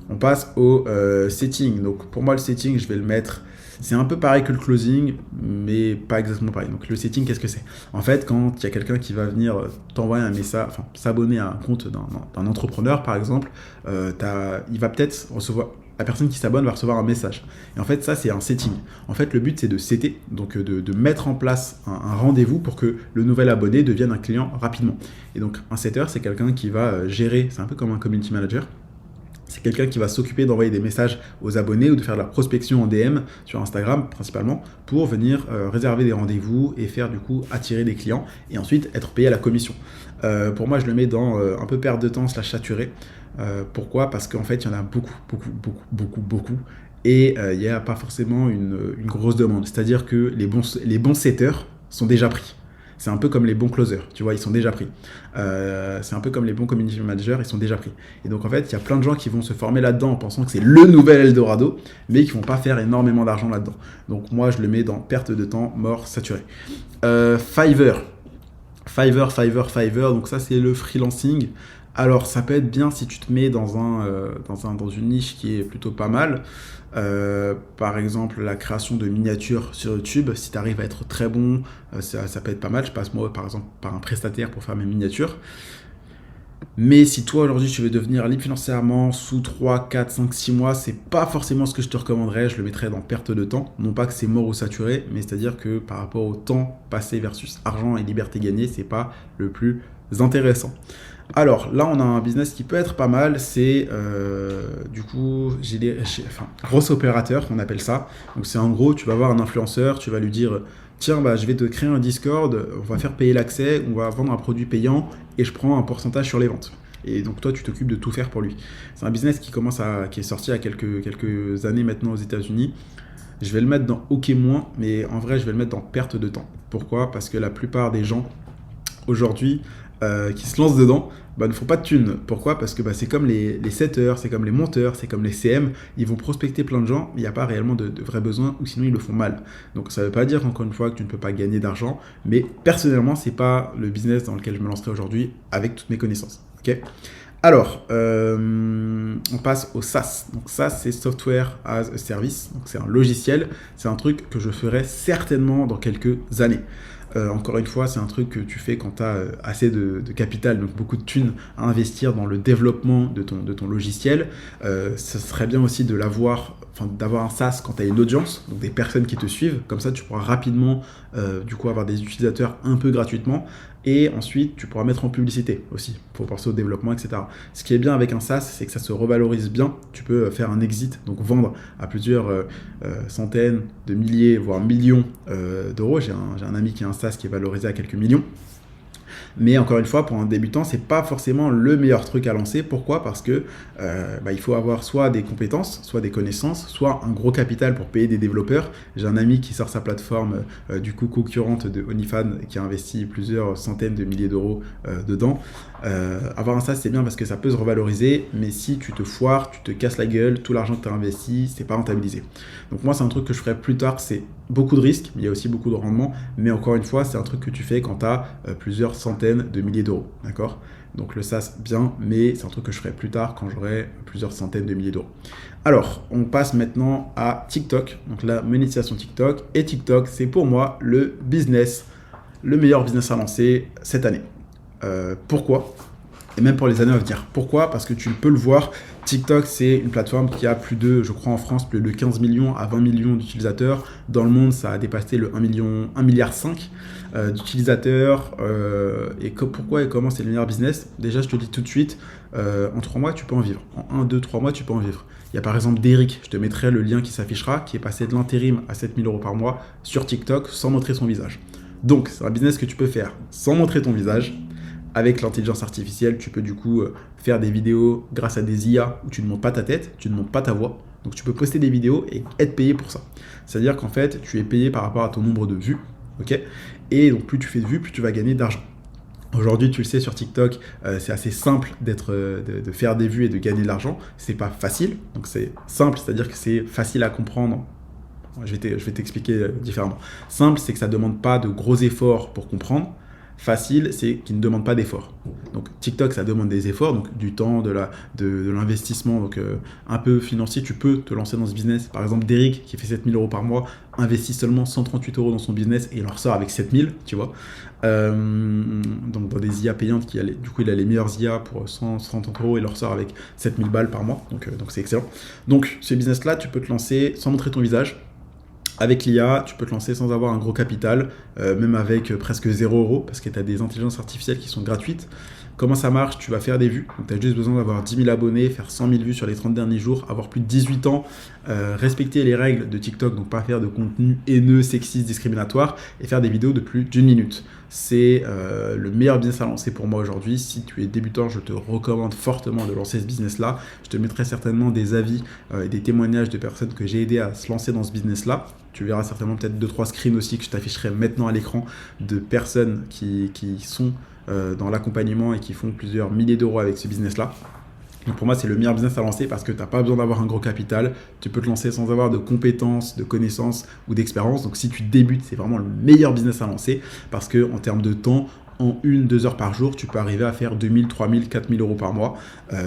On passe au setting. Donc pour moi, le setting, je vais le mettre... C'est un peu pareil que le closing, mais pas exactement pareil. Donc le setting, qu'est-ce que c'est? En fait, quand il y a quelqu'un qui va venir t'envoyer un message, enfin s'abonner à un compte d'un entrepreneur, par exemple, il va peut-être recevoir... La personne qui s'abonne va recevoir un message. Et en fait, ça, c'est un setting. En fait, le but, c'est de setter, donc de mettre en place un rendez-vous pour que le nouvel abonné devienne un client rapidement. Et donc, un setter, c'est quelqu'un qui va gérer, c'est un peu comme un community manager. C'est quelqu'un qui va s'occuper d'envoyer des messages aux abonnés ou de faire de la prospection en DM sur Instagram principalement pour venir réserver des rendez-vous et faire du coup attirer des clients et ensuite être payé à la commission. Pour moi, je le mets dans un peu perte de temps / saturé. Pourquoi? Parce qu'en fait, il y en a beaucoup. Et il n'y a pas forcément une grosse demande. C'est-à-dire que les bons setters sont déjà pris. C'est un peu comme les bons closers, tu vois, ils sont déjà pris. C'est un peu comme les bons community managers, ils sont déjà pris. Et donc en fait, il y a plein de gens qui vont se former là-dedans en pensant que c'est le nouvel Eldorado, mais qui vont pas faire énormément d'argent là-dedans. Donc moi, je le mets dans perte de temps, mort, saturé. Fiverr, donc ça c'est le freelancing. Alors ça peut être bien si tu te mets dans une niche qui est plutôt pas mal. Par exemple la création de miniatures sur YouTube, si tu arrives à être très bon, ça peut être pas mal. Je passe moi par exemple par un prestataire pour faire mes miniatures. Mais si toi aujourd'hui tu veux devenir libre financièrement sous 3, 4, 5, 6 mois, c'est pas forcément ce que je te recommanderais, je le mettrais dans perte de temps. Non pas que c'est mort ou saturé, mais c'est-à-dire que par rapport au temps passé versus argent et liberté gagnée, c'est pas le plus intéressant. Alors là, on a un business qui peut être pas mal, c'est du coup, gros opérateur, on appelle ça. Donc c'est en gros, tu vas voir un influenceur, tu vas lui dire, tiens, bah, je vais te créer un Discord, on va faire payer l'accès, on va vendre un produit payant et je prends un pourcentage sur les ventes. Et donc toi, tu t'occupes de tout faire pour lui. C'est un business qui est sorti à quelques années maintenant aux États-Unis. Je vais le mettre dans OK-, mais en vrai, je vais le mettre dans perte de temps. Pourquoi? Parce que la plupart des gens aujourd'hui qui se lancent dedans, ne font pas de thunes. Pourquoi? Parce que c'est comme les setters, c'est comme les monteurs, c'est comme les CM, ils vont prospecter plein de gens, mais il n'y a pas réellement de vrais besoins, ou sinon ils le font mal. Donc ça ne veut pas dire encore une fois que tu ne peux pas gagner d'argent, mais personnellement, c'est pas le business dans lequel je me lancerai aujourd'hui avec toutes mes connaissances. Okay. Alors, on passe au SaaS. Donc SaaS, c'est Software as a Service. Donc c'est un logiciel, c'est un truc que je ferai certainement dans quelques années. Encore une fois, c'est un truc que tu fais quand tu as assez de capital, donc beaucoup de thunes à investir dans le développement de ton logiciel. Ça serait bien aussi d'avoir un SaaS quand tu as une audience, donc des personnes qui te suivent. Comme ça, tu pourras rapidement avoir des utilisateurs un peu gratuitement. Et ensuite, tu pourras mettre en publicité aussi pour penser au développement, etc. Ce qui est bien avec un SaaS, c'est que ça se revalorise bien. Tu peux faire un exit, donc vendre à plusieurs centaines de milliers, voire millions d'euros. J'ai un ami qui a un SaaS qui est valorisé à quelques millions. Mais encore une fois, pour un débutant, c'est pas forcément le meilleur truc à lancer. Pourquoi? Parce que il faut avoir soit des compétences, soit des connaissances, soit un gros capital pour payer des développeurs. J'ai un ami qui sort sa plateforme concurrente de OnlyFans qui a investi plusieurs centaines de milliers d'euros dedans. Avoir un SaaS, c'est bien parce que ça peut se revaloriser, mais si tu te foires, tu te casses la gueule, tout l'argent que tu as investi, c'est pas rentabilisé. Donc moi, c'est un truc que je ferai plus tard, c'est beaucoup de risques, mais il y a aussi beaucoup de rendement, mais encore une fois, c'est un truc que tu fais quand tu as plusieurs centaines de milliers d'euros, d'accord? Donc le SaaS, bien, mais c'est un truc que je ferai plus tard quand j'aurai plusieurs centaines de milliers d'euros. Alors, on passe maintenant à TikTok, donc la monétisation TikTok, et TikTok, c'est pour moi le meilleur business à lancer cette année. Pourquoi? Et même pour les années à venir. Pourquoi? Parce que tu peux le voir, TikTok, c'est une plateforme qui a je crois en France, plus de 15 millions à 20 millions d'utilisateurs. Dans le monde, ça a dépassé le 1,5 milliard d'utilisateurs. Pourquoi et comment c'est le meilleur business? Déjà, je te dis tout de suite, en 3 mois, tu peux en vivre. En 1, 2, 3 mois, tu peux en vivre. Il y a par exemple Derrick, je te mettrai le lien qui s'affichera, qui est passé de l'intérim à 7 000 euros par mois sur TikTok sans montrer son visage. Donc, c'est un business que tu peux faire sans montrer ton visage. Avec l'intelligence artificielle, tu peux du coup faire des vidéos grâce à des IA où tu ne montes pas ta tête, tu ne montes pas ta voix. Donc tu peux poster des vidéos et être payé pour ça. C'est-à-dire qu'en fait, tu es payé par rapport à ton nombre de vues, ok? Et donc plus tu fais de vues, plus tu vas gagner d'argent. Aujourd'hui, tu le sais, sur TikTok, c'est assez simple de faire des vues et de gagner de l'argent. C'est pas facile, donc c'est simple, c'est-à-dire que c'est facile à comprendre. Je vais t'expliquer différemment. Simple, c'est que ça ne demande pas de gros efforts pour comprendre. Facile, c'est qu'il ne demande pas d'efforts. Donc TikTok, ça demande des efforts, donc du temps, de l'investissement, donc un peu financier. Tu peux te lancer dans ce business. Par exemple, Derrick, qui fait 7 000 € par mois, investit seulement 138 € dans son business et il en ressort avec 7 000, tu vois. Donc dans des IA payantes, du coup il a les meilleures IA pour 130 €, il en ressort avec 7 000 balles par mois, donc c'est excellent. Donc ce business-là, tu peux te lancer sans montrer ton visage. Avec l'IA, tu peux te lancer sans avoir un gros capital, même avec presque 0 €, parce que tu as des intelligences artificielles qui sont gratuites. Comment ça marche? Tu vas faire des vues, donc tu as juste besoin d'avoir 10 000 abonnés, faire 100 000 vues sur les 30 derniers jours, avoir plus de 18 ans, respecter les règles de TikTok, donc pas faire de contenu haineux, sexiste, discriminatoire, et faire des vidéos de plus d'1 minute. C'est le meilleur business à lancer pour moi aujourd'hui. Si tu es débutant, je te recommande fortement de lancer ce business-là. Je te mettrai certainement des avis et des témoignages de personnes que j'ai aidé à se lancer dans ce business-là. Tu verras certainement peut-être 2-3 screens aussi que je t'afficherai maintenant à l'écran de personnes qui sont dans l'accompagnement et qui font plusieurs milliers d'euros avec ce business-là. Donc pour moi, c'est le meilleur business à lancer parce que tu n'as pas besoin d'avoir un gros capital. Tu peux te lancer sans avoir de compétences, de connaissances ou d'expérience. Donc si tu débutes, c'est vraiment le meilleur business à lancer parce qu'en termes de temps, en 1-2 heures par jour, tu peux arriver à faire 2 000, 3 000, 4 000 € par mois.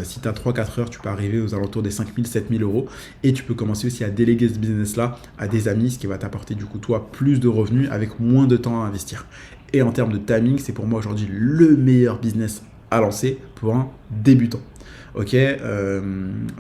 Si tu as 3-4 heures, tu peux arriver aux alentours des 5 000, 7 000 €. Et tu peux commencer aussi à déléguer ce business-là à des amis, ce qui va t'apporter du coup, toi, plus de revenus avec moins de temps à investir. Et en termes de timing, c'est pour moi aujourd'hui le meilleur business à lancer pour un débutant. Ok,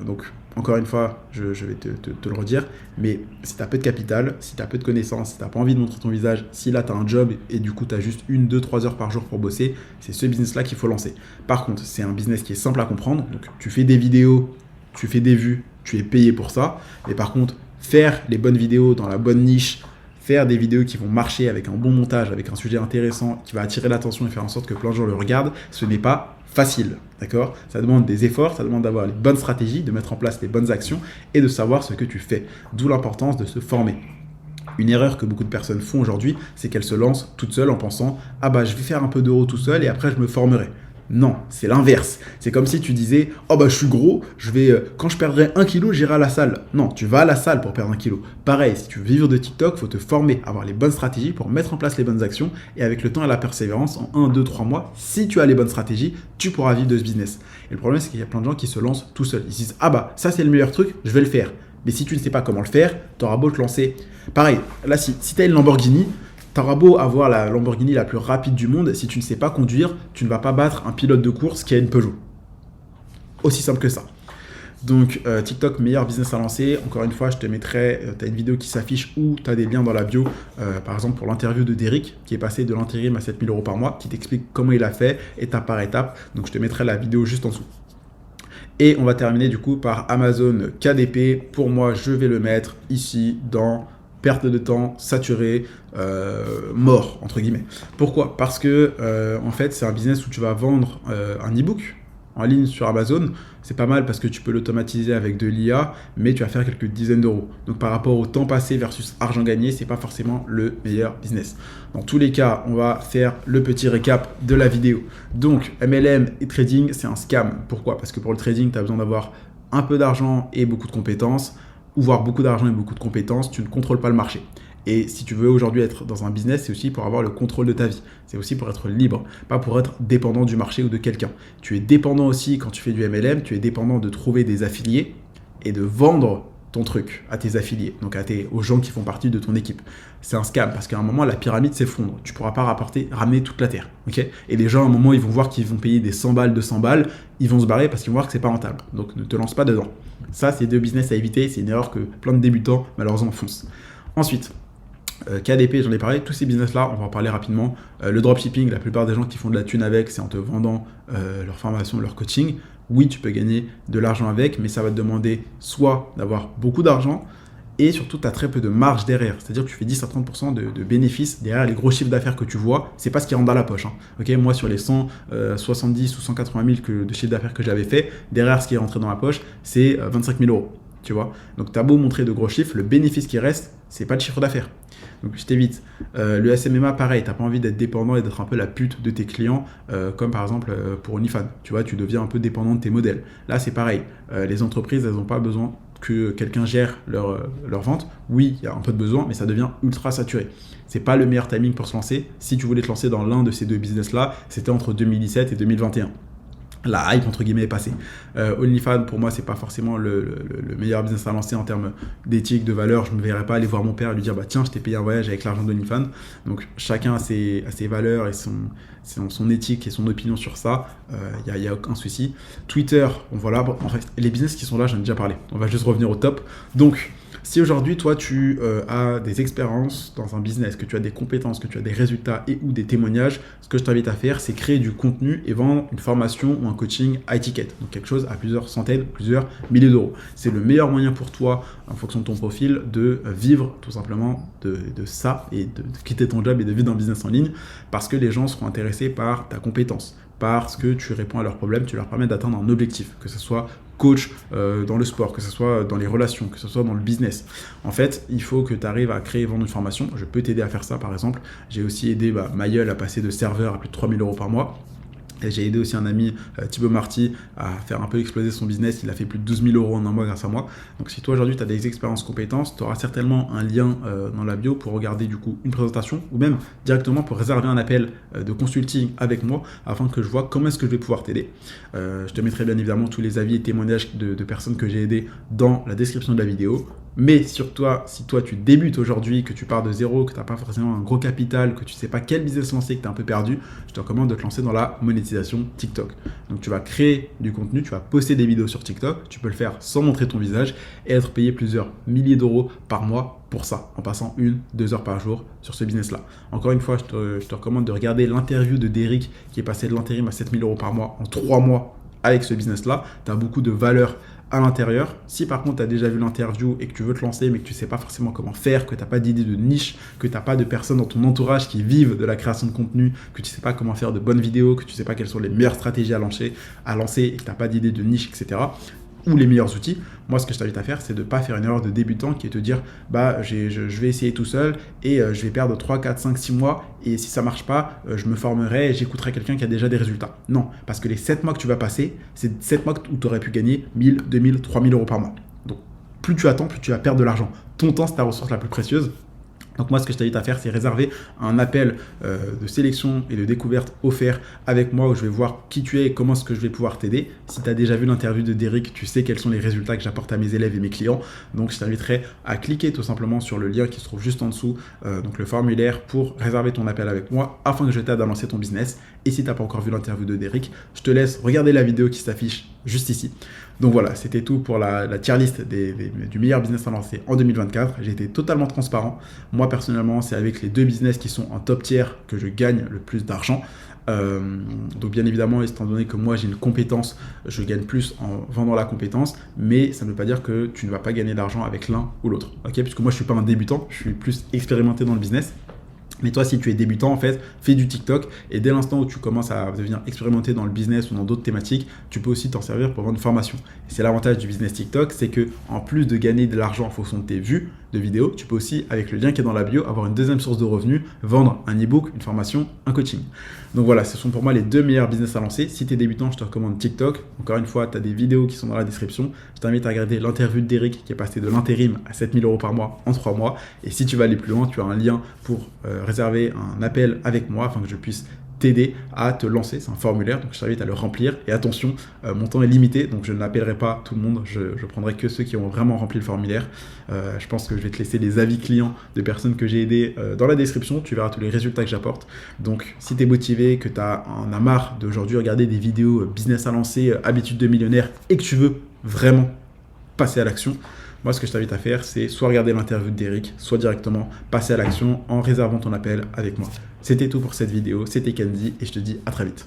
donc encore une fois, je vais te le redire, mais si tu as peu de capital, si tu as peu de connaissances, si tu n'as pas envie de montrer ton visage, si là tu as un job et du coup tu as juste 1, 2, 3 heures par jour pour bosser, c'est ce business-là qu'il faut lancer. Par contre, c'est un business qui est simple à comprendre, donc tu fais des vidéos, tu fais des vues, tu es payé pour ça, mais par contre, faire les bonnes vidéos dans la bonne niche, faire des vidéos qui vont marcher avec un bon montage, avec un sujet intéressant, qui va attirer l'attention et faire en sorte que plein de gens le regardent, ce n'est pas facile, d'accord? Ça demande des efforts, ça demande d'avoir les bonnes stratégies, de mettre en place les bonnes actions et de savoir ce que tu fais. D'où l'importance de se former. Une erreur que beaucoup de personnes font aujourd'hui, c'est qu'elles se lancent toutes seules en pensant « Ah bah je vais faire un peu d'euros tout seul et après je me formerai ». Non, c'est l'inverse. C'est comme si tu disais « Oh bah je suis gros, quand je perdrai 1 kilo, j'irai à la salle ». Non, tu vas à la salle pour perdre 1 kilo. Pareil, si tu veux vivre de TikTok, il faut te former, avoir les bonnes stratégies pour mettre en place les bonnes actions. Et avec le temps et la persévérance, en 1, 2, 3 mois, si tu as les bonnes stratégies, tu pourras vivre de ce business. Et le problème, c'est qu'il y a plein de gens qui se lancent tout seuls. Ils se disent « Ah bah ça c'est le meilleur truc, je vais le faire ». Mais si tu ne sais pas comment le faire, tu auras beau te lancer. Pareil, là si tu as une Lamborghini, t'auras beau avoir la Lamborghini la plus rapide du monde, si tu ne sais pas conduire, tu ne vas pas battre un pilote de course qui a une Peugeot. Aussi simple que ça. Donc TikTok, meilleur business à lancer. Encore une fois, je te mettrai, tu as une vidéo qui s'affiche ou tu as des liens dans la bio, par exemple pour l'interview de Derrick, qui est passé de l'intérim à 7 000 € par mois, qui t'explique comment il a fait, étape par étape. Donc je te mettrai la vidéo juste en dessous. Et on va terminer du coup par Amazon KDP. Pour moi, je vais le mettre ici dans perte de temps, saturé, mort, entre guillemets. Pourquoi? Parce que, en fait, c'est un business où tu vas vendre un e-book en ligne sur Amazon. C'est pas mal parce que tu peux l'automatiser avec de l'IA, mais tu vas faire quelques dizaines d'euros. Donc, par rapport au temps passé versus argent gagné, c'est pas forcément le meilleur business. Dans tous les cas, on va faire le petit récap de la vidéo. Donc, MLM et trading, c'est un scam. Pourquoi? Parce que pour le trading, tu as besoin d'avoir un peu d'argent et beaucoup de compétences, ou voir beaucoup d'argent et beaucoup de compétences, tu ne contrôles pas le marché. Et si tu veux aujourd'hui être dans un business, c'est aussi pour avoir le contrôle de ta vie. C'est aussi pour être libre, pas pour être dépendant du marché ou de quelqu'un. Tu es dépendant aussi quand tu fais du MLM, tu es dépendant de trouver des affiliés et de vendre ton truc à tes affiliés, donc aux gens qui font partie de ton équipe. C'est un scam parce qu'à un moment, la pyramide s'effondre. Tu ne pourras pas ramener toute la terre. Okay, et les gens, à un moment, ils vont voir qu'ils vont payer des 100 balles, 200 balles, ils vont se barrer parce qu'ils vont voir que c'est pas rentable. Donc ne te lance pas dedans. Ça, c'est 2 business à éviter. C'est une erreur que plein de débutants, malheureusement, foncent. Ensuite, KDP, j'en ai parlé, tous ces business-là, on va en parler rapidement. Le dropshipping, la plupart des gens qui font de la thune avec, c'est en te vendant leur formation, leur coaching. Oui, tu peux gagner de l'argent avec, mais ça va te demander soit d'avoir beaucoup d'argent et surtout, tu as très peu de marge derrière. C'est-à-dire que tu fais 10 à 30% de bénéfices derrière les gros chiffres d'affaires que tu vois. C'est pas ce qui rentre dans la poche. Hein. Okay, moi, sur les 170 ou 180 000 de chiffre d'affaires que j'avais fait, derrière ce qui est rentré dans la poche, c'est 25 000 €. Tu vois, donc tu as beau montrer de gros chiffres, le bénéfice qui reste, c'est pas de chiffre d'affaires. Donc je t'évite. Le SMMA, pareil, tu n'as pas envie d'être dépendant et d'être un peu la pute de tes clients, comme par exemple pour OnlyFans. Tu vois, tu deviens un peu dépendant de tes modèles. Là, c'est pareil. Les entreprises, elles n'ont pas besoin que quelqu'un gère leur vente. Oui, il y a un peu de besoin, mais ça devient ultra saturé. C'est pas le meilleur timing pour se lancer. Si tu voulais te lancer dans l'un de ces deux business-là, c'était entre 2017 et 2021. La hype, entre guillemets, est passée. OnlyFans, pour moi, c'est pas forcément le meilleur business à lancer en termes d'éthique, de valeur. Je ne me verrais pas aller voir mon père et lui dire, bah tiens, je t'ai payé un voyage avec l'argent d'OnlyFans. Donc, chacun a ses valeurs et son éthique et son opinion sur ça. Il n'y a aucun souci. Twitter, bon, voilà. Bon, en fait, les business qui sont là, j'en ai déjà parlé. On va juste revenir au top. Donc, si aujourd'hui, toi, tu as des expériences dans un business, que tu as des compétences, que tu as des résultats et ou des témoignages, ce que je t'invite à faire, c'est créer du contenu et vendre une formation ou un coaching à étiquette. Donc, quelque chose à plusieurs centaines, plusieurs milliers d'euros. C'est le meilleur moyen pour toi, en fonction de ton profil, de vivre tout simplement de ça et de quitter ton job et de vivre un business en ligne parce que les gens seront intéressés par ta compétence, parce que tu réponds à leurs problèmes, tu leur permets d'atteindre un objectif, que ce soit coach dans le sport, que ce soit dans les relations, que ce soit dans le business. En fait, il faut que tu arrives à créer et vendre une formation. Je peux t'aider à faire ça, par exemple. J'ai aussi aidé Mayeul à passer de serveur à plus de 3 000 euros par mois. Et j'ai aidé aussi un ami, Thibaut Marty, à faire un peu exploser son business. Il a fait plus de 12 000 euros en un mois grâce à moi. Donc si toi aujourd'hui tu as des expériences, compétences, tu auras certainement un lien dans la bio pour regarder du coup une présentation ou même directement pour réserver un appel de consulting avec moi afin que je vois comment est-ce que je vais pouvoir t'aider. Je te mettrai bien évidemment tous les avis et témoignages de personnes que j'ai aidées dans la description de la vidéo. Mais sur toi, si toi tu débutes aujourd'hui, que tu pars de zéro, que tu n'as pas forcément un gros capital, que tu ne sais pas quel business lancer, que tu es un peu perdu, je te recommande de te lancer dans la monétisation TikTok. Donc tu vas créer du contenu, tu vas poster des vidéos sur TikTok, tu peux le faire sans montrer ton visage et être payé plusieurs milliers d'euros par mois pour ça, en passant 1-2 heures par jour sur ce business-là. Encore une fois, je te recommande de regarder l'interview de Derrick qui est passé de l'intérim à 7 000 euros par mois en 3 mois avec ce business-là. Tu as beaucoup de valeur à l'intérieur. Si par contre tu as déjà vu l'interview et que tu veux te lancer mais que tu ne sais pas forcément comment faire, que tu n'as pas d'idée de niche, que tu n'as pas de personnes dans ton entourage qui vivent de la création de contenu, que tu ne sais pas comment faire de bonnes vidéos, que tu ne sais pas quelles sont les meilleures stratégies à lancer et que tu n'as pas d'idée de niche, etc., ou les meilleurs outils, moi ce que je t'invite à faire, c'est de ne pas faire une erreur de débutant qui est de te dire je vais essayer tout seul et je vais perdre 3, 4, 5, 6 mois et si ça ne marche pas, je me formerai et j'écouterai quelqu'un qui a déjà des résultats. Non, parce que les 7 mois que tu vas passer, c'est 7 mois où tu aurais pu gagner 1000, 2000, 3000 euros par mois. Donc plus tu attends, plus tu vas perdre de l'argent. Ton temps, c'est ta ressource la plus précieuse. Donc moi, ce que je t'invite à faire, c'est réserver un appel de sélection et de découverte offert avec moi où je vais voir qui tu es et comment est-ce que je vais pouvoir t'aider. Si tu as déjà vu l'interview de Derrick, tu sais quels sont les résultats que j'apporte à mes élèves et mes clients. Donc je t'inviterai à cliquer tout simplement sur le lien qui se trouve juste en dessous, donc le formulaire pour réserver ton appel avec moi afin que je t'aide à lancer ton business. Et si tu n'as pas encore vu l'interview de Derrick, je te laisse regarder la vidéo qui s'affiche juste ici. Donc voilà, c'était tout pour la tier list du meilleur business à lancer en 2024. J'ai été totalement transparent. Moi, personnellement, c'est avec les 2 business qui sont en top tier que je gagne le plus d'argent. Donc bien évidemment, étant donné que moi j'ai une compétence, je gagne plus en vendant la compétence, mais ça ne veut pas dire que tu ne vas pas gagner d'argent avec l'un ou l'autre. Ok, puisque moi je suis pas un débutant, je suis plus expérimenté dans le business. Mais toi, si tu es débutant, en fait, fais du TikTok et dès l'instant où tu commences à devenir expérimenté dans le business ou dans d'autres thématiques, tu peux aussi t'en servir pour vendre une formation. Et c'est l'avantage du business TikTok, c'est que en plus de gagner de l'argent en fonction de tes vues de vidéos, tu peux aussi, avec le lien qui est dans la bio, avoir une deuxième source de revenus, vendre un e-book, une formation, un coaching. Donc voilà, ce sont pour moi les 2 meilleurs business à lancer. Si tu es débutant, je te recommande TikTok. Encore une fois, tu as des vidéos qui sont dans la description. Je t'invite à regarder l'interview de Derrick qui est passé de l'intérim à 7 000 euros par mois en 3 mois. Et si tu vas aller plus loin, tu as un lien pour réserver un appel avec moi afin que je puisse t'aider à te lancer. C'est un formulaire, donc je t'invite à le remplir. Et attention, mon temps est limité, donc je n'appellerai pas tout le monde. Je prendrai que ceux qui ont vraiment rempli le formulaire. Je pense que je vais te laisser les avis clients de personnes que j'ai aidées dans la description. Tu verras tous les résultats que j'apporte. Donc, si tu es motivé, que tu en as marre d'aujourd'hui regarder des vidéos business à lancer, habitude de millionnaire, et que tu veux vraiment passer à l'action, moi, ce que je t'invite à faire, c'est soit regarder l'interview de Derrick, soit directement passer à l'action en réservant ton appel avec moi. C'était tout pour cette vidéo, c'était Candy et je te dis à très vite.